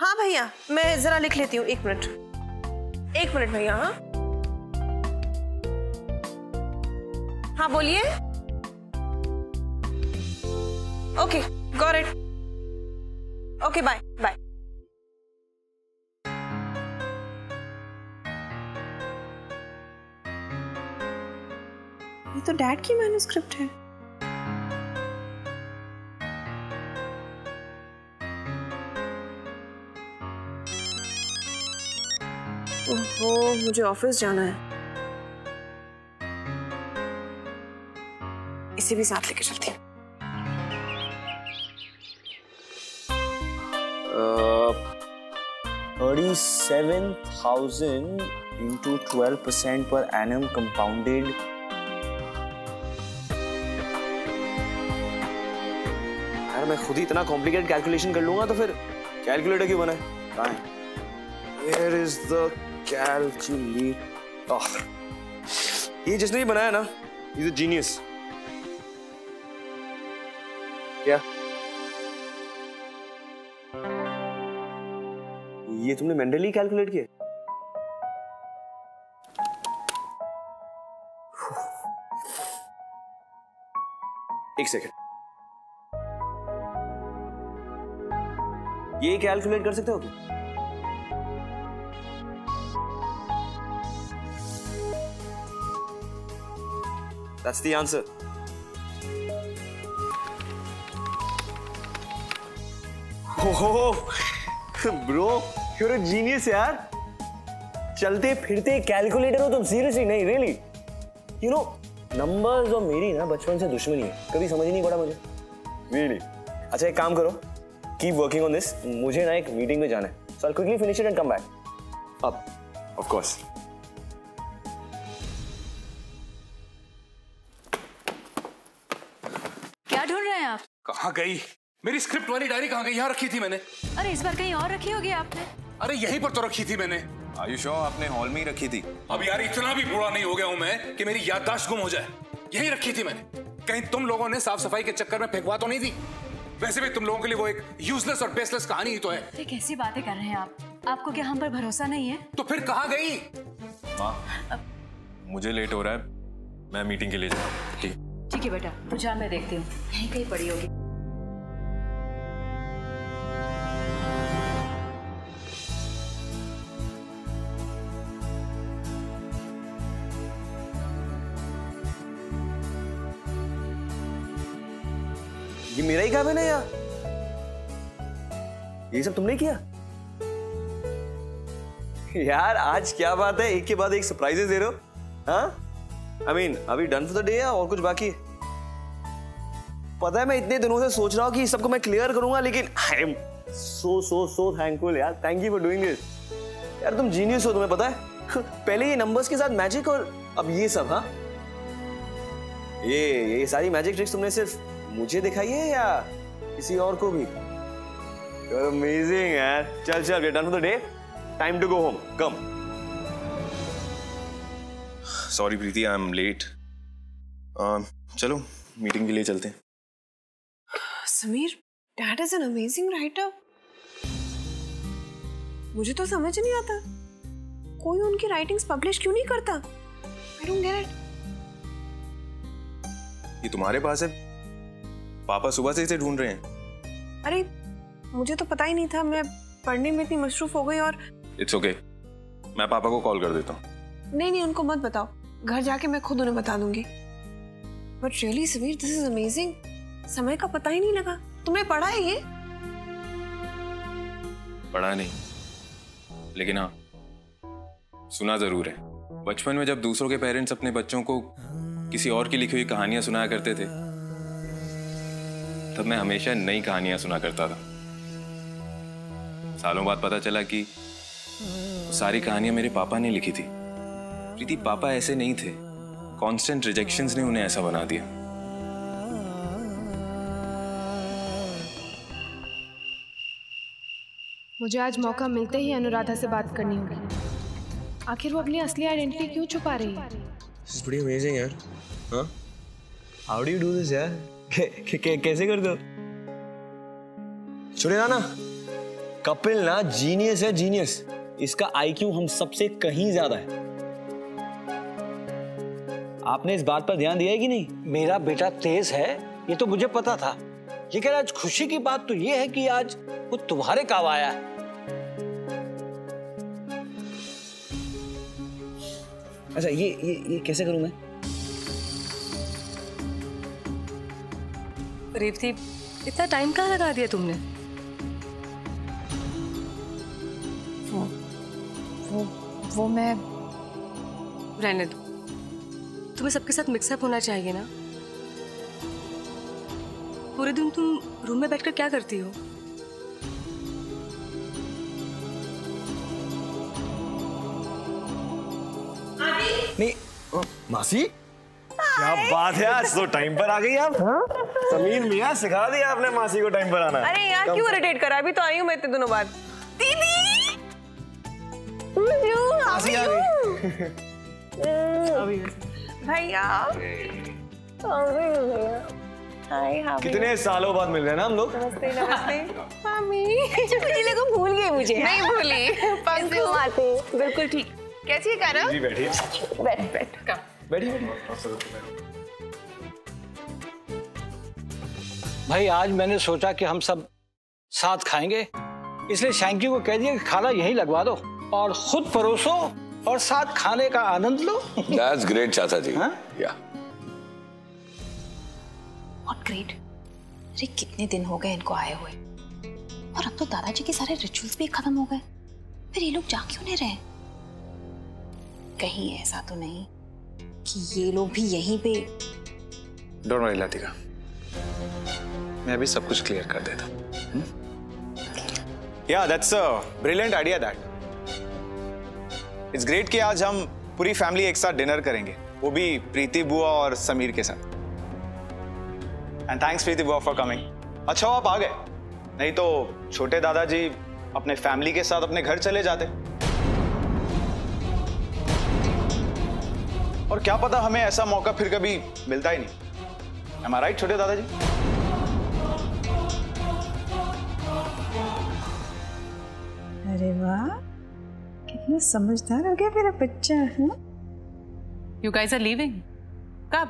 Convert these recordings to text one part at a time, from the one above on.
हाँ भैया, मैं जरा लिख लेती हूँ, 1 मिनट। 1 मिनट भैया। हाँ हाँ बोलिए। Okay, got it. Okay, bye bye. ये तो डैड की मैन्युस्क्रिप्ट है। ओहो, मुझे ऑफिस जाना है। इसे भी साथ लेके चलती हूँ। 37,000 into 12% per annum compounded. यार मैं खुद ही इतना कॉम्प्लिकेटेड कैलकुलेशन कर लूंगा तो फिर कैलकुलेटर क्यों बना है? कहाँ है? Where is the calculator? ये जिसने भी बनाया ना, he's a genius. क्या? ये तुमने मेंटली कैलकुलेट किया? एक सेकंड, ये कैलकुलेट कर सकते हो क्या? That's the answer. Oh, bro, you're a genius यार। चलते फिरते कैलकुलेटर हो तुम? सीरियसली? नहीं, रियली? यू नो, नंबर्स और मेरी ना बचपन से दुश्मनी है, कभी समझ ही नहीं पड़ा मुझे। रियली? अच्छा एक काम करो, कीप वर्किंग ऑन दिस। मुझे ना एक मीटिंग में जाना है, so I quickly finish it and come back. अब ऑफ कोर्स। क्या ढूंढ रहे हैं आप? कहाँ गई मेरी स्क्रिप्ट वाली डायरी? कहाँ गई? यहाँ रखी थी मैंने। अरे इस बार कहीं और रखी होगी आपने। अरे यहीं पर तो रखी थी मैंने। आयुष आपने हॉल में ही रखी थी। अब यार इतना भी बुरा नहीं हो गया हूँ मैं कि मेरी याददाश्त गुम हो जाए। यहीं रखी थी मैंने। कहीं तुम लोगों ने साफ सफाई के चक्कर में फेंकवा तो नहीं दी? वैसे भी तुम लोगों के लिए वो एक यूजलेस और बेसलेस कहानी ही तो है। ये कैसी बातें कर रहे हैं आप? आपको क्या हम पर भरोसा नहीं है? तो फिर कहाँ गई? माँ, मुझे लेट हो रहा है, मैं मीटिंग के लिए जा रहा हूँ। ठीक है बेटा, तू जा, मैं देखती हूँ, यहीं कहीं पड़ी होगी। ये मेरा ही काम है ना यार, ये सब तुमने किया? यार आज क्या बात है, एक के बाद एक सरप्राइजेस दे रहे हो। हाँ, I mean, अभी डन फॉर द डे या और कुछ बाकी है? पता है मैं इतने दिनों से सोच रहा हूँ कि सबको मैं क्लियर करूंगा, लेकिन आई एम सो थैंकफुल यार। Thank you for doing this. यार तुम जीनियस हो, तुम्हें पता है। पहले ये नंबर्स के साथ मैजिक और अब ये सब। हाँ, ये सारी मैजिक ट्रिक्स तुमने सिर्फ मुझे दिखाई है या किसी और को भी? You're amazing यार। चल we're done for the day. Time to go home. Come. Sorry Preeti, I am late. चलो मीटिंग के लिए चलते हैं। Sameer, dad is an amazing writer. मुझे तो समझ नहीं आता कोई उनकी राइटिंग्स पब्लिश क्यों नहीं करता। I don't get it. ये तुम्हारे पास है? पापा सुबह से इसे ढूंढ रहे हैं। अरे मुझे तो पता ही नहीं था, मैं पढ़ने में इतनी मसरूफ हो गई। और इट्स ओके, मैं पापा को कॉल कर देता हूँ। नहीं, उनको मत बताओ, घर जाके मैं खुद उन्हें बता दूंगी। But really Sameer, this is amazing. समय का पता ही नहीं लगा। तुमने पढ़ा है ये? पढ़ा नहीं, लेकिन हाँ सुना जरूर है। बचपन में जब दूसरों के पेरेंट्स अपने बच्चों को किसी और की लिखी हुई कहानियां सुनाया करते थे, तब मैं हमेशा नई कहानियां सुना करता था। सालों बाद पता चला कि सारी कहानियां मेरे पापा ने लिखी थी। प्रीति, पापा ऐसे नहीं थे, कांस्टेंट रिजेक्शंस ने उन्हें ऐसा बना दिया। मुझे आज मौका मिलते ही अनुराधा से बात करनी होगी। आखिर वो अपनी असली आइडेंटिटी क्यों छुपा रही है? This is pretty amazing यार। हाँ? How do you do this यार? कैसे करते हो? सुने ना, कपिल ना जीनियस है, जीनियस। इसका IQ हम सबसे कहीं ज्यादा है। आपने इस बात पर ध्यान दिया है कि नहीं? मेरा बेटा तेज है, ये तो मुझे पता था, लेकिन आज खुशी की बात तो ये है कि आज वो तुम्हारे काम आया है। अच्छा, ये कैसे करूं मैं? रेवती, इतना टाइम कहाँ लगा दिया तुमने? वो मैं रहने दो, तुम्हें सबके साथ मिक्सअप होना चाहिए ना। पूरे दिन तुम रूम में बैठकर क्या करती हो? नहीं मासी, क्या बात है, आज तो टाइम पर आ गई आप। समीर मियां सिखा दिया आपने मासी को टाइम पर आना। अरे यार क्यों इरिटेट करा, अभी तो आई हूँ मैं इतने दिनों बाद। दीदी मासी आ गई। भैया कितने सालों बाद मिल रहे हैं ना हम लोग। नमस्ते नमस्ते। मामी मुझे लगा भूल गए मुझे। नहीं भूली, बिल्कुल ठीक। कैसी है काना? जी बैठिए। बैठ बैठिए। भाई आज मैंने सोचा कि हम सब साथ खाएंगे, इसलिए शैंकी को कह दिया कि खाना यहीं लगवा दो और खुद परोसो और साथ खाने का आनंद लो। That's great, चाचा जी। Yeah. What great? अरे कितने दिन हो गए इनको आए हुए, और अब तो दादाजी के सारे रिचुअल्स भी खत्म हो गए, फिर ये लोग जा क्यों नहीं रहे? कहीं ऐसा तो नहीं कि ये लोग भी यहीं पे? डोंट वरी लातिका, मैं अभी सब कुछ क्लियर कर देता हूँ। Yeah, that's a brilliant idea that. It's great कि आज हम पूरी फैमिली एक साथ डिनर करेंगे, वो भी प्रीति बुआ और समीर के साथ। And thanks प्रीति बुआ for coming. अच्छा आप आ गए, नहीं तो छोटे दादाजी अपने फैमिली के साथ अपने घर चले जाते, और क्या पता हमें ऐसा मौका फिर कभी मिलता ही नहीं। Am I right, छोटे दादाजी? अरे वाह, कितना समझदार हो गया मेरा बच्चा। You guys are leaving? कब?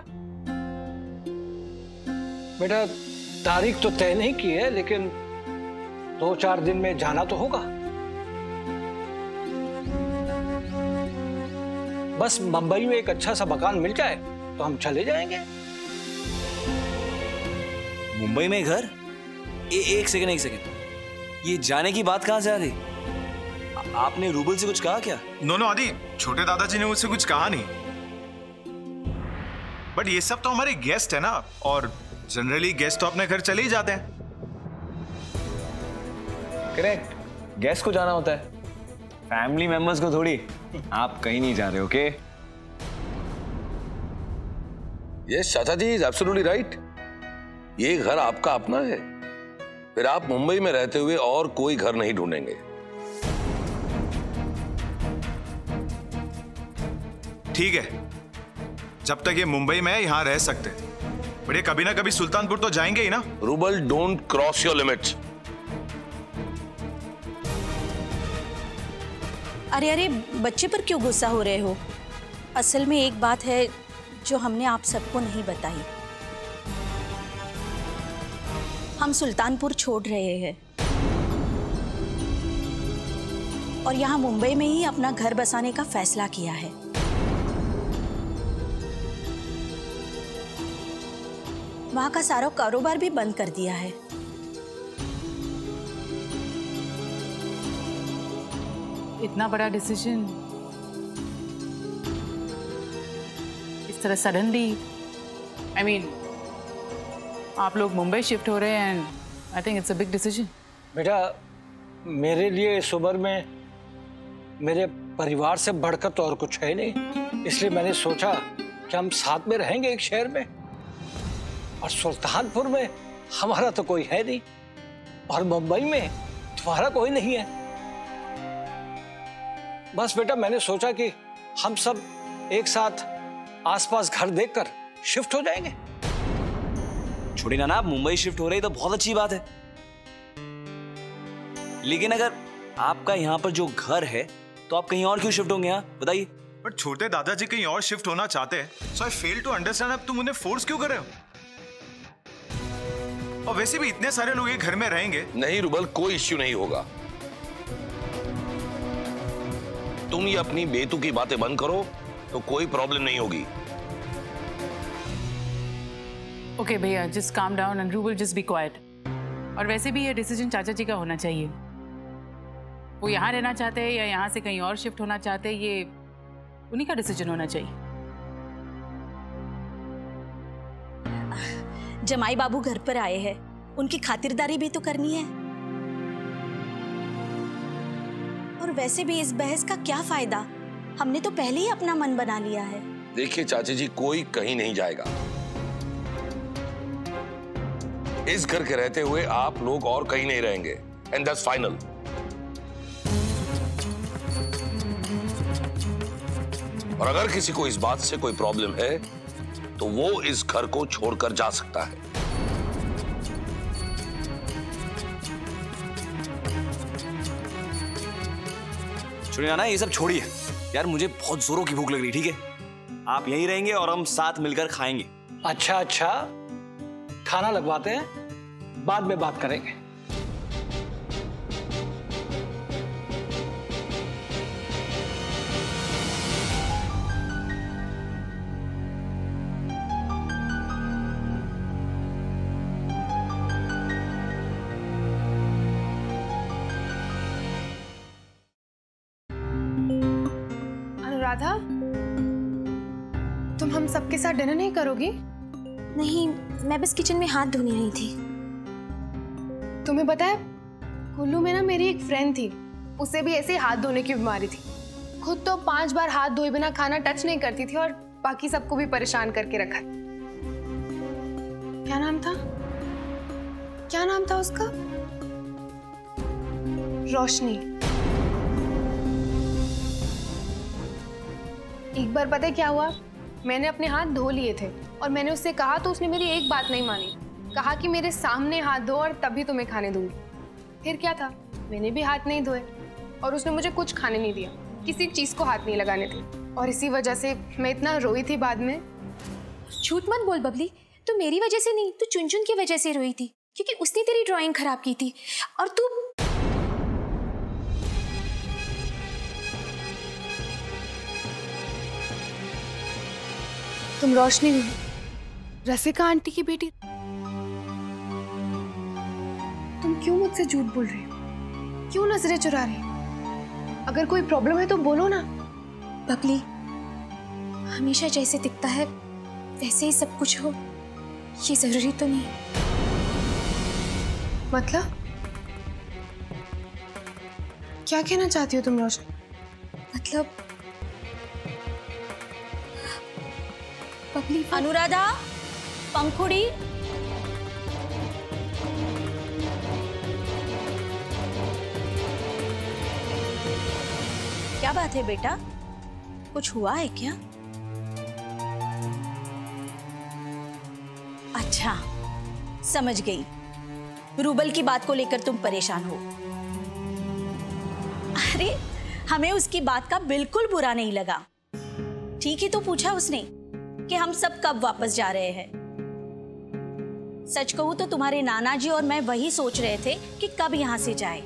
बेटा तारीख तो तय नहीं की है, लेकिन 2-4 दिन में जाना तो होगा। बस मुंबई में एक अच्छा सा मकान मिल जाए तो हम चले जाएंगे। मुंबई में घर? एक सेकंड, ये जाने की बात कहाँ से आ गई? आपने रूबल से कुछ कहा क्या? नो आदि, छोटे दादाजी ने मुझसे कुछ कहा नहीं, बट ये सब तो हमारे गेस्ट है ना, और जनरली गेस्ट तो अपने घर चले ही जाते हैं। करेक्ट, गेस्ट को जाना होता है, फैमिली मेंबर्स को थोड़ी। आप कहीं नहीं जा रहे, ओके? यस चाचा जी, इज एब्सोल्युटली राइट। ये घर आपका अपना है, फिर आप मुंबई में रहते हुए और कोई घर नहीं ढूंढेंगे। ठीक है, जब तक ये मुंबई में है यहाँ रह सकते, बट ये कभी ना कभी सुल्तानपुर तो जाएंगे ही ना। Rouble, don't cross your limits. अरे बच्चे पर क्यों गुस्सा हो रहे हो? असल में एक बात है जो हमने आप सबको नहीं बताई। हम सुल्तानपुर छोड़ रहे हैं और यहाँ मुंबई में ही अपना घर बसाने का फैसला किया है। वहाँ का सारा कारोबार भी बंद कर दिया है। इतना बड़ा डिसीजन इस तरह सडनली, आई मीन आप लोग मुंबई शिफ्ट हो रहे हैं, and I think it's a big decision. बेटा मेरे लिए इस उम्र में मेरे परिवार से बढ़कर तो और कुछ है नहीं, इसलिए मैंने सोचा कि हम साथ में रहेंगे एक शहर में, और सुल्तानपुर में हमारा तो कोई है नहीं, और मुंबई में तुम्हारा कोई नहीं है। बस बेटा मैंने सोचा कि हम सब एक साथ आसपास घर देखकर शिफ्ट हो जाएंगे। छोड़ी ना, आप मुंबई शिफ्ट हो रही तो बहुत अच्छी बात है। लेकिन अगर आपका यहाँ पर जो घर है तो आप कहीं और क्यों शिफ्ट होंगे? यहाँ बताइए। बट छोटे दादाजी कहीं और शिफ्ट होना चाहते हैं, सो आई फेल टू अंडरस्टैंड अब तुम उन्हें फोर्स क्यों कर रहे हो? और वैसे भी इतने सारे लोग ये घर में रहेंगे। नहीं रुबल, कोई इश्यू नहीं होगा। तुम ये अपनी बेतुकी बातें बंद करो तो कोई प्रॉब्लम नहीं होगी। ओके भैया, just calm down and rouble just be quite. और वैसे भी ये डिसीजन चाचा जी का होना चाहिए। वो यहाँ रहना चाहते हैं या यहाँ से कहीं और शिफ्ट होना चाहते हैं, ये उन्हीं का डिसीजन होना चाहिए। जमाई बाबू घर पर आए हैं, उनकी खातिरदारी भी तो करनी है। और वैसे भी इस बहस का क्या फायदा, हमने तो पहले ही अपना मन बना लिया है। देखिए चाची जी, कोई कहीं नहीं जाएगा। इस घर के रहते हुए आप लोग और कहीं नहीं रहेंगे, एंड दैट्स फाइनल। और अगर किसी को इस बात से कोई प्रॉब्लम है तो वो इस घर को छोड़कर जा सकता है। सुनिए ना, ये सब छोड़िए यार, मुझे बहुत जोरों की भूख लग रही। ठीक है, आप यहीं रहेंगे और हम साथ मिलकर खाएंगे। अच्छा, खाना लगवाते हैं, बाद में बात करेंगे। अनुराधा, तुम हम सबके साथ डिनर नहीं करोगी? नहीं, मैं बस किचन में हाथ धोने आई थी। तुम्हें पता है, कुल्लू में ना मेरी एक फ्रेंड थी, उसे भी ऐसे हाथ धोने की बीमारी थी। खुद तो 5 बार हाथ धोए बिना खाना टच नहीं करती थी और बाकी सबको भी परेशान करके रखा। क्या नाम था उसका? रोशनी। एक बार पता है क्या हुआ, मैंने अपने हाथ धो लिए थे और मैंने उससे कहा तो उसने मेरी एक बात नहीं मानी। कहा कि मेरे सामने हाथ धो और तभी तुम्हें खाने दूंगी। फिर क्या था, मैंने भी हाथ नहीं धोए और उसने मुझे कुछ खाने नहीं दिया, किसी चीज को हाथ नहीं लगाने दी। और इसी वजह से मैं इतना रोई थी बाद में। झूठ मत बोल बबली, तू मेरी वजह से नहीं, तू चुनचुन की वजह से रोई थी, क्योंकि उसने तेरी ड्राइंग खराब की थी। और तू तुम रोशनी हो, रसिका आंटी की बेटी। तुम क्यों मुझसे झूठ बोल रही हो? क्यों नजरें चुरा रही हो? अगर कोई प्रॉब्लम है तो बोलो ना। बबली, हमेशा जैसे दिखता है वैसे ही सब कुछ हो, ये जरूरी तो नहीं। मतलब क्या कहना चाहती हो तुम रोशनी? मतलब बबली, अनुराधा, पंखुड़ी, क्या बात है बेटा, कुछ हुआ है क्या? अच्छा, समझ गई, रूबल की बात को लेकर तुम परेशान हो। अरे, हमें उसकी बात का बिल्कुल बुरा नहीं लगा। ठीक ही तो पूछा उसने कि हम सब कब वापस जा रहे हैं। सच कहूं तो तुम्हारे नाना जी और मैं वही सोच रहे थे कि कब यहां से जाए।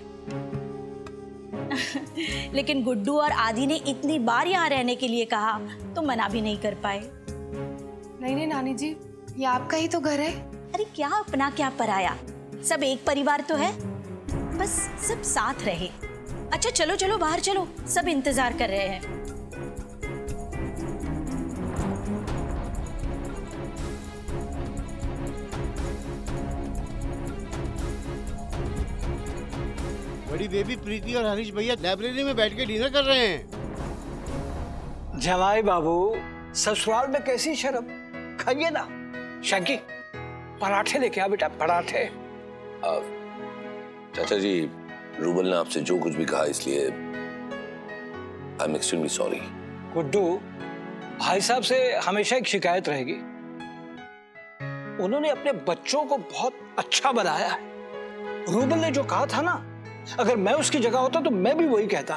लेकिन गुड्डू और आदि ने इतनी बार यहाँ रहने के लिए कहा तो मना भी नहीं कर पाए। नहीं नानी जी, ये आपका ही तो घर है। अरे क्या अपना क्या पराया, सब एक परिवार तो है, बस सब साथ रहे। अच्छा चलो चलो बाहर चलो, सब इंतजार कर रहे हैं। बड़ी बेबी प्रीति और हरीश भैया लाइब्रेरी में बैठ के डिनर कर रहे हैं। जमाई बाबू, ससुराल में कैसी शर्म, खाइए ना। शंकी, पराठे लेके आ बेटा, पराठे। चाचा जी, रूबल ने आपसे जो कुछ भी कहा इसलिए I am extremely sorry. Guddu, भाई साहब से हमेशा एक शिकायत रहेगी, उन्होंने अपने बच्चों को बहुत अच्छा बनाया है। रूबल ने जो कहा था ना, अगर मैं उसकी जगह होता तो मैं भी वही कहता।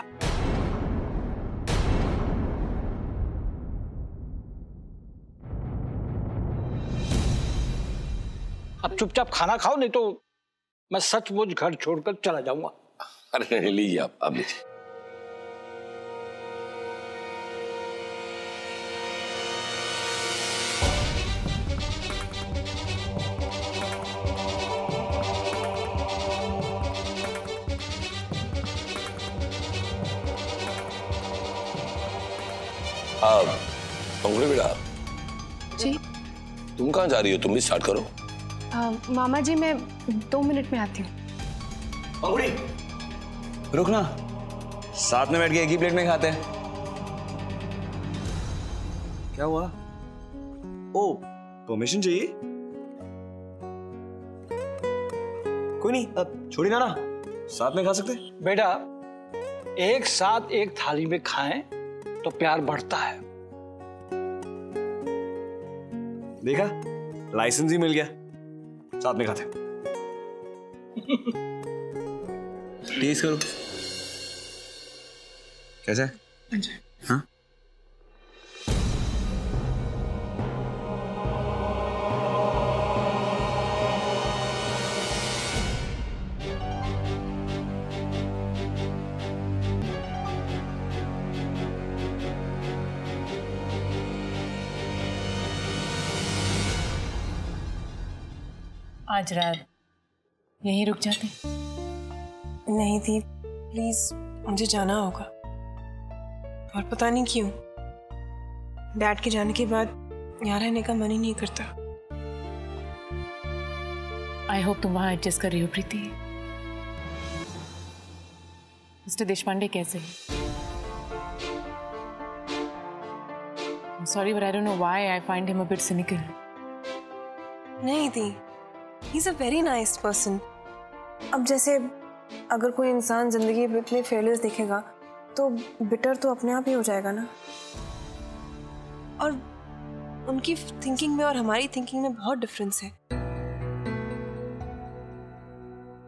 अब चुपचाप खाना खाओ, नहीं तो मैं सचमुच घर छोड़कर चला जाऊंगा। अरे नहीं, लीजिए आप लीजिए। पंखुड़ी बेटा जी तुम कहाँ जा रही हो? तुम भी स्टार्ट करो। मामा जी मैं 2 मिनट में आती हूँ। पंखुड़ी रुक ना, साथ में बैठ के एक ही प्लेट में खाते हैं। क्या हुआ? ओ परमिशन चाहिए? कोई नहीं, अब छोड़ी ना, साथ में खा सकते हैं। बेटा एक साथ एक थाली में खाएं तो प्यार बढ़ता है। देखा, लाइसेंस ही मिल गया, साथ में खाते। टेस्ट करो, कैसा है? हाँ आज रात यहीं रुक जाते? नहीं थी, प्लीज मुझे जाना होगा। और पता नहीं क्यों डैड के जाने के बाद यहाँ रहने का मन ही नहीं करता। आई होप तुम वहां एडजस्ट कर रही हो प्रीति। मिस्टर देशपांडे कैसे हैं? Sorry but I don't know why I find him a bit cynical. नहीं थी, he is a very nice person. अब जैसे अगर कोई इंसान जिंदगी में इतने फेलियर्स देखेगा तो बिटर तो अपने आप ही हो जाएगा ना। और उनकी थिंकिंग में और हमारी थिंकिंग में बहुत डिफरेंस है,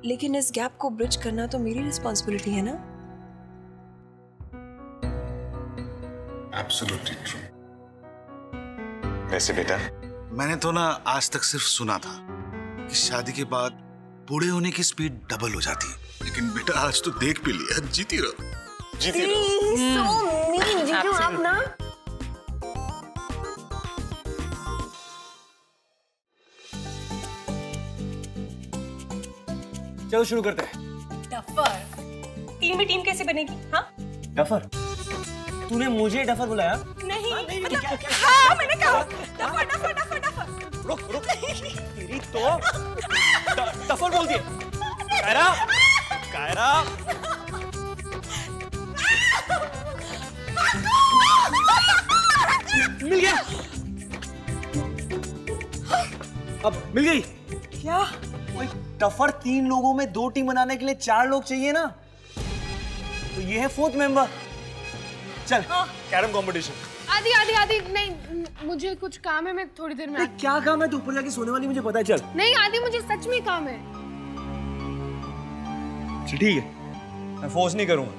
लेकिन इस गैप को ब्रिज करना तो मेरी रिस्पॉन्सिबिलिटी है ना। Absolutely true. वैसे बेटा मैंने तो ना आज तक सिर्फ सुना था कि शादी के बाद बूढ़े होने की स्पीड डबल हो जाती है, लेकिन बेटा आज तो देख भी लिया, जीती रहो, जीती रहो। जीतू आप ना। चलो शुरू करते हैं। डफर टीम में टीम कैसे बनेगी? हाँ डफर? तूने मुझे डफर बुलाया? नहीं, मतलब हाँ मैंने कहा डफर डफर डफर डफर। रुक रुक, तेरी तो डफर बोल दिया। कायरा, कायरा मिल गया, अब मिल गई क्या? डफर 3 लोगों में 2 टीम बनाने के लिए 4 लोग चाहिए ना, तो ये है 4th मेंबर। चल कैरम कंपटीशन। आदि आदि आदि नहीं, मुझे कुछ काम है, मैं थोड़ी देर में। क्या काम है? तू ऊपर जाके सोने वाली, मुझे पता है। चल नहीं आदि, मुझे सच में काम है। ठीक है, मैं फोर्स नहीं करूंगा,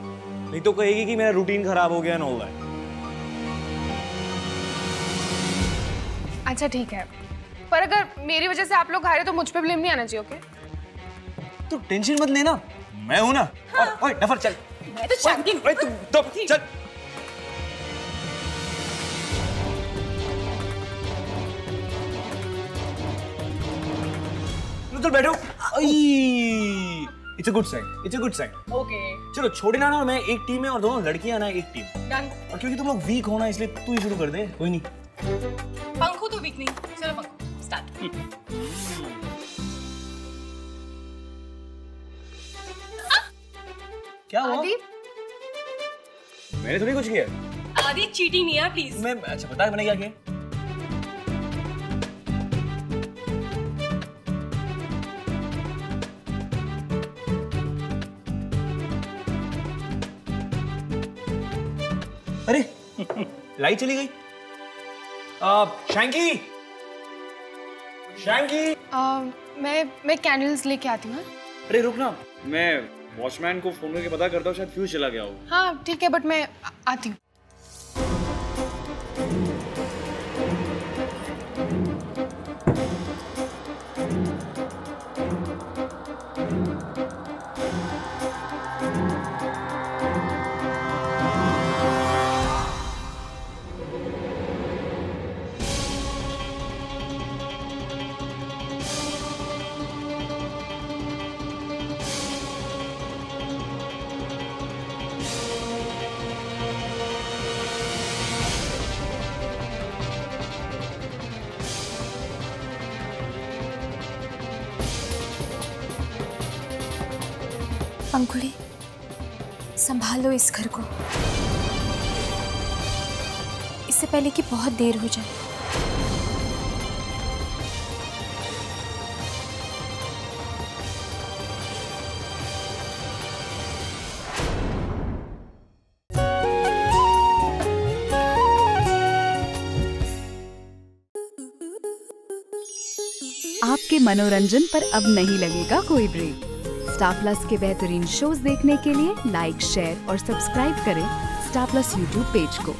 नहीं तो कहेगी कि मेरा रूटीन खराब हो गया ना होगा। अच्छा ठीक है, पर अगर मेरी वजह से आप लोग हारे तो मुझ पे ब्लेम नहीं आना चाहिए। ओके तू टेंशन मत लेना, मैं हूं ना। हाँ। ओए डफर चल। मैं तो चैंपियन। ओए तू तो चल। चल बैठो। It's a good sign, it's a good sign. Okay चलो छोड़े ना, और मैं एक टीम है और दोनों लड़कियां ना एक टीम। डन। और क्योंकि तुम लोग वीक हो ना, इसलिए तू ही शुरू कर दे। कोई नहीं, पंखु तो वीक नहीं। चलो पंखु स्टार्ट। क्या हुआ? आदि मैंने थोड़ी कुछ किया। आदि चीटिंग नहीं है प्लीज। मैं अच्छा बता मैंने क्या किया। अरे लाइट चली गई। शैंकी, शैंकी। मैं कैंडल्स लेके आती हूँ। अरे रुक ना, मैं वॉचमैन को फोन करके पता करता हूँ, शायद फ्यूज चला गया हो। हाँ ठीक है, बट मैं आती हूँ। अंकुली, संभालो इस घर को, इससे पहले कि बहुत देर हो जाए। आपके मनोरंजन पर अब नहीं लगेगा कोई ब्रेक। स्टार प्लस के बेहतरीन शोज देखने के लिए लाइक, शेयर और सब्सक्राइब करें स्टार प्लस यूट्यूब पेज को।